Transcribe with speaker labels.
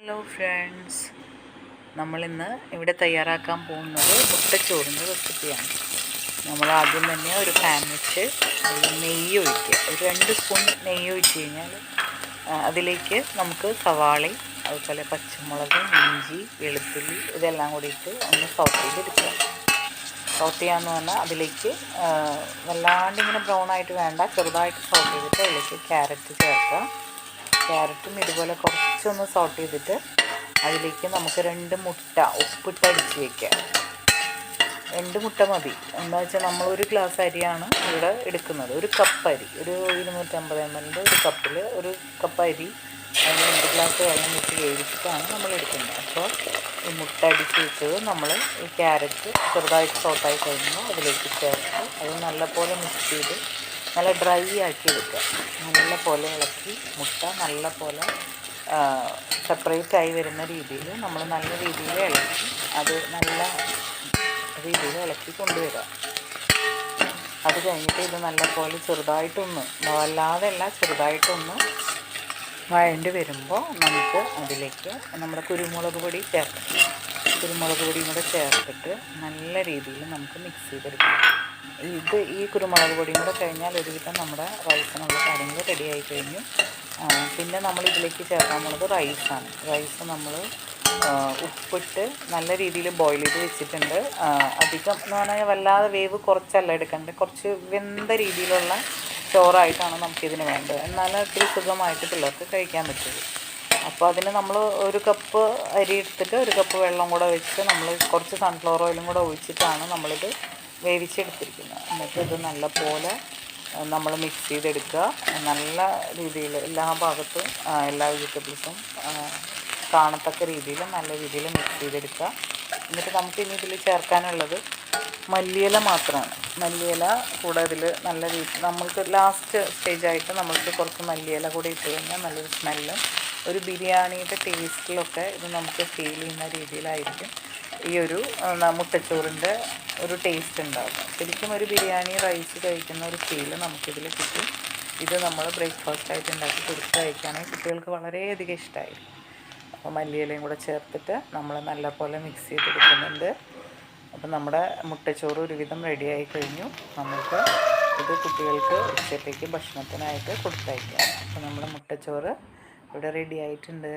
Speaker 1: Hello friends, നമ്മളിന്ന് ഇവിടെ തയ്യാറാക്കാൻ പോകുന്നത് മുട്ടച്ചോറിൻ്റെ റെസിപ്പിയാണ്. നമ്മൾ ആദ്യം തന്നെ ഒരു പാൻ വെച്ച് നെയ്യ് ഒഴിക്കുക. ഒരു 2 സ്പൂൺ നെയ്യ് ഒഴിച്ച് കഴിഞ്ഞാൽ അതിലേക്ക് നമുക്ക് സവാളയും അതുപോലെ പച്ചമുളക്, ഇഞ്ചി, വെളുത്തുള്ളി ഇതെല്ലാം കൂടിയിട്ട് ഒന്ന് സോട്ട് ചെയ്തെടുക്കുക. സോട്ട് ചെയ്യാമെന്ന് പറഞ്ഞാൽ അതിലേക്ക് വല്ലാണ്ട് ഇങ്ങനെ ബ്രൗൺ ആയിട്ട് വേണ്ട, ചെറുതായിട്ട് സോട്ട് ചെയ്തിട്ട് അതിലേക്ക് ക്യാരറ്റ് ചേർക്കുക. ക്യാരറ്റും ഇതുപോലെ കുറച്ചൊന്ന് സോട്ട് ചെയ്തിട്ട് അതിലേക്ക് നമുക്ക് 2 മുട്ട ഉപ്പിട്ടടിച്ച് വയ്ക്കുക. 2 മുട്ട മതി. എന്താ വെച്ചാൽ നമ്മൾ 1 ഗ്ലാസ് അരിയാണ് ഇവിടെ എടുക്കുന്നത്. 1 കപ്പ് അരി, ഒരു 250 ml ഒരു കപ്പിൽ 1 കപ്പ് അരി അതിന് 2 ഗ്ലാസ് വെള്ളം വെച്ച് വേവിച്ചിട്ടാണ് നമ്മൾ എടുക്കുന്നത്. അപ്പോൾ ഈ മുട്ട അടിച്ച് വെച്ചത് നമ്മൾ ഈ ക്യാരറ്റ് ചെറുതായിട്ട് സോട്ടായി കഴിയുമ്പോൾ അതിലേക്ക് ചേർത്ത് അത് നല്ലപോലെ മിക്സ് ചെയ്ത് നല്ല ഡ്രൈ ആക്കി എടുക്കുക. നല്ല പോലെ ഇളക്കി മുട്ട നല്ല പോലെ സെപ്പറേറ്റ് ആയി വരുന്ന രീതിയിൽ നമ്മൾ നല്ല രീതിയിൽ ഇളക്കി അത് നല്ല രീതിയിൽ ഇളക്കി കൊണ്ടുവരിക. അത് കഴിഞ്ഞിട്ട് ഇത് നല്ല പോലെ ചെറുതായിട്ടൊന്ന്, വല്ലാതെയല്ല, ചെറുതായിട്ടൊന്ന് വഴണ്ടി വരുമ്പോൾ നമുക്ക് അതിലേക്ക് നമ്മുടെ കുരുമുളക് പൊടി ചേർക്കാം. കുരുമുളക് പൊടിയും കൂടെ ചേർത്തിട്ട് നല്ല രീതിയിൽ നമുക്ക് മിക്സ് ചെയ്തെടുക്കാം. ഈ കുരുമുളക് പൊടിയും കൂടെ കഴിഞ്ഞാൽ ഒരുവിധം നമ്മുടെ റൈസിനുള്ള കാര്യങ്ങൾ റെഡിയായി കഴിഞ്ഞു. പിന്നെ നമ്മൾ ഇതിലേക്ക് ചേർക്കാൻ പോകുന്നത് റൈസാണ്. റൈസ് നമ്മൾ ഉപ്പിട്ട് നല്ല രീതിയിൽ ബോയിൽ ചെയ്ത് വെച്ചിട്ടുണ്ട്. അധികം എന്ന് പറഞ്ഞാൽ വല്ലാതെ വേവ് കുറച്ചല്ല എടുക്കേണ്ടത്, കുറച്ച് വെന്ത രീതിയിലുള്ള ചോറായിട്ടാണ് നമുക്കിതിന് വേണ്ടത്. എന്നാലും ഇത്തിരി സുഖമായിട്ട് പിള്ളേർക്ക് കഴിക്കാൻ പറ്റുള്ളൂ. അപ്പോൾ അതിന് നമ്മൾ 1 കപ്പ് അരി എടുത്തിട്ട് 1 കപ്പ് വെള്ളം കൂടെ വെച്ച് നമ്മൾ കുറച്ച് സൺഫ്ലവർ ഓയിലും കൂടെ ഒഴിച്ചിട്ടാണ് നമ്മളിത് വേവിച്ചെടുത്തിരിക്കുന്നത്. എന്നിട്ട് ഇത് നല്ല പോലെ നമ്മൾ മിക്സ് ചെയ്തെടുക്കുക. നല്ല രീതിയിൽ എല്ലാ ഭാഗത്തും എല്ലാ വെജിറ്റബിൾസും കാണത്തക്ക രീതിയിൽ നല്ല രീതിയിൽ മിക്സ് ചെയ്തെടുക്കുക. എന്നിട്ട് നമുക്ക് ഇനി ഇതിൽ ചേർക്കാനുള്ളത് മല്ലിയില മാത്രമാണ്. മല്ലിയില കൂടെ ഇതിൽ നല്ല രീതിയിൽ നമ്മൾക്ക് ലാസ്റ്റ് സ്റ്റേജായിട്ട് നമ്മൾക്ക് കുറച്ച് മല്ലിയില കൂടെ ഇട്ട് കഴിഞ്ഞാൽ നല്ലൊരു സ്മെല്ലും ഒരു ബിരിയാണിയുടെ ടേസ്റ്റിലൊക്കെ ഇത് നമുക്ക് ഫീൽ ചെയ്യുന്ന രീതിയിലായിരിക്കും ഈ ഒരു മുട്ടച്ചോറിൻ്റെ ഒരു ടേസ്റ്റ് ഉണ്ടാകും. ശരിക്കും ഒരു ബിരിയാണി റൈസ് കഴിക്കുന്ന ഒരു ഫീൽ നമുക്കിതിൽ കിട്ടും. ഇത് നമ്മൾ ബ്രേക്ക്ഫാസ്റ്റായിട്ട് ഉണ്ടാക്കി കൊടുത്ത് കഴിക്കുകയാണെങ്കിൽ കുട്ടികൾക്ക് വളരെയധികം ഇഷ്ടമായിരിക്കും. അപ്പോൾ മല്ലിയിലയും കൂടെ ചേർത്തിട്ട് നമ്മൾ നല്ലപോലെ മിക്സ് ചെയ്തെടുക്കുന്നുണ്ട്. അപ്പോൾ നമ്മുടെ മുട്ടച്ചോറ് ഒരുവിധം റെഡിയായി കഴിഞ്ഞു. നമുക്ക് ഇത് കുട്ടികൾക്ക് ഉച്ചത്തേക്ക് ഭക്ഷണത്തിനായിട്ട് കൊടുത്തയക്കാം. അപ്പോൾ നമ്മുടെ മുട്ടച്ചോറ് ഇവിടെ റെഡി ആയിട്ടുണ്ട്.